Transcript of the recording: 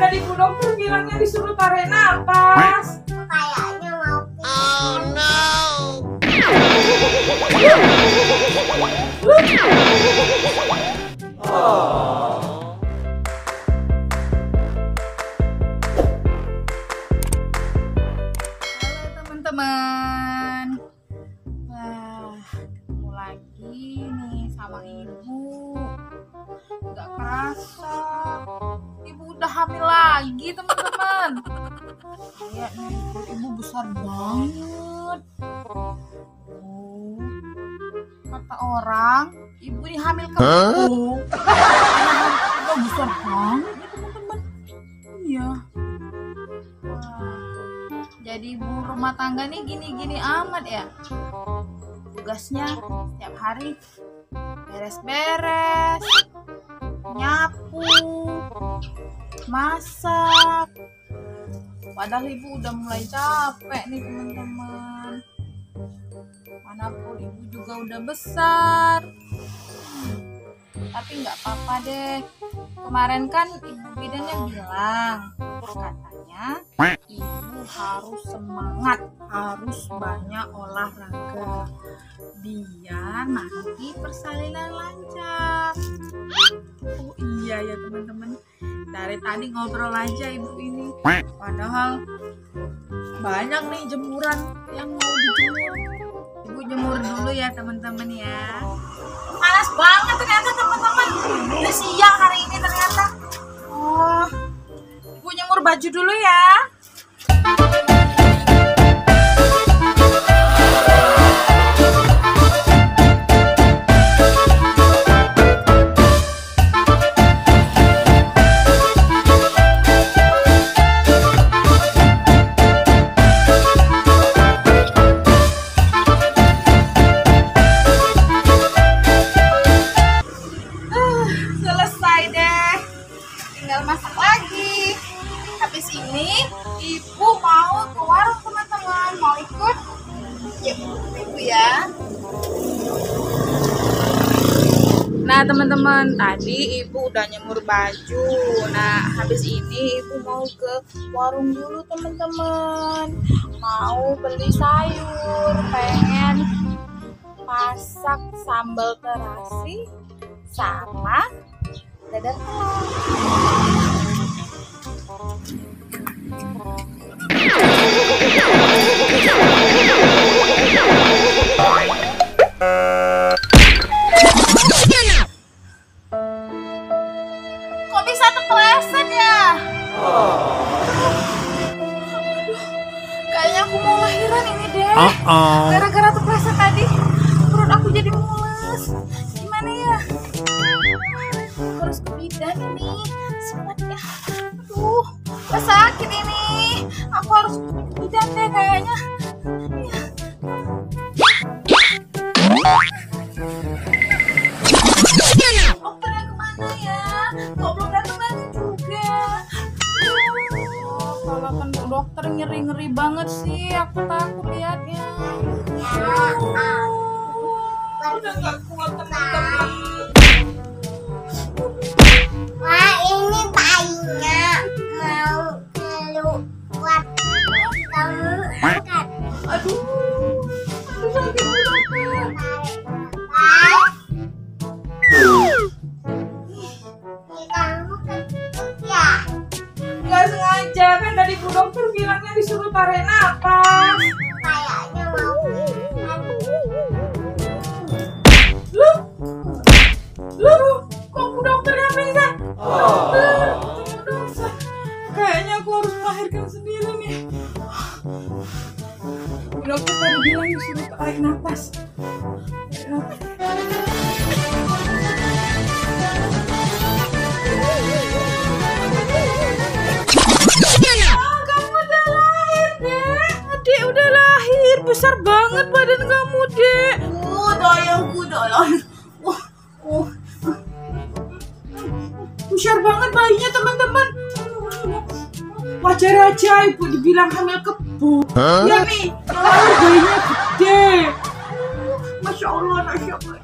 tadi Bu Dokter bilangnya disuruh tarik napas. Kayaknya mau. Oh no. Halo teman-teman. Wah, ketemu lagi nih sama ibu. Gak kerasa, ibu udah hamil lagi teman-teman. Lihat nih, ibu besar banget. Kata orang, ibu ini hamil kebo. Udah besar banget nih teman-teman. Iya. Wah, jadi ibu rumah tangga nih gini-gini amat ya. Tugasnya setiap hari beres-beres, nyapu, masak. Padahal ibu udah mulai capek nih teman-teman. Manapun ibu juga udah besar. Tapi nggak apa-apa deh. Kemarin kan ibu bidannya bilang, katanya ibu harus semangat, harus banyak olahraga biar nanti persalinan lancar. Oh iya ya teman-teman, dari tadi ngobrol aja ibu ini, padahal banyak nih jemuran yang mau dijemur. Ibu jemur dulu ya teman-teman ya. Panas banget ternyata teman-teman, udah siang hari ini ternyata. Oh, ibu jemur baju dulu ya. Selesai deh, tinggal masak lagi. Habis ini ibu mau ke warung teman-teman. Mau ikut? Yuk ibu ya. Nah teman-teman, tadi ibu udah nyemur baju. Nah habis ini ibu mau ke warung dulu teman-teman. Mau beli sayur, pengen masak sambal terasi sama dadar telur. Kok bisa kepleset ya? Aduh, kayaknya aku mau lahiran ini deh. Gara-gara kepleset tadi, perut aku jadi mules. Gimana ya? Harus ke bidan ini. Semangat ya. Aduh, sakit ini. Aku harus ke bidan deh kayaknya. Dokternya kemana ya? Kok belum datang juga? Kalau kan dokter ngeri-ngeri banget sih. Aku takut lihatnya. Udah gak kuat teman-teman. Wah, ini bayinya mau keluar. Kamu angkat. Aduh sakit dokter. Ini kamu kentut ya? Nggak sengaja, kan tadi Bu Dokter bilangnya disuruh tarik napas. Kayaknya mau. Loh, kok Bu Dokternya pingsan? Bu Dokter, kayaknya aku harus melahirkan sendiri nih. Bu Dokter tadi bilang disuruh tarik napas. Kamu udah lahir, Dek. Adik udah lahir, besar banget badan kamu, Dek. Doyongku udah lahir. Besar banget bayinya, teman-teman. Wajar aja ibu dibilang hamil kebo. Ya nih, lahir bayinya gede. Masya Allah, Masya Allah.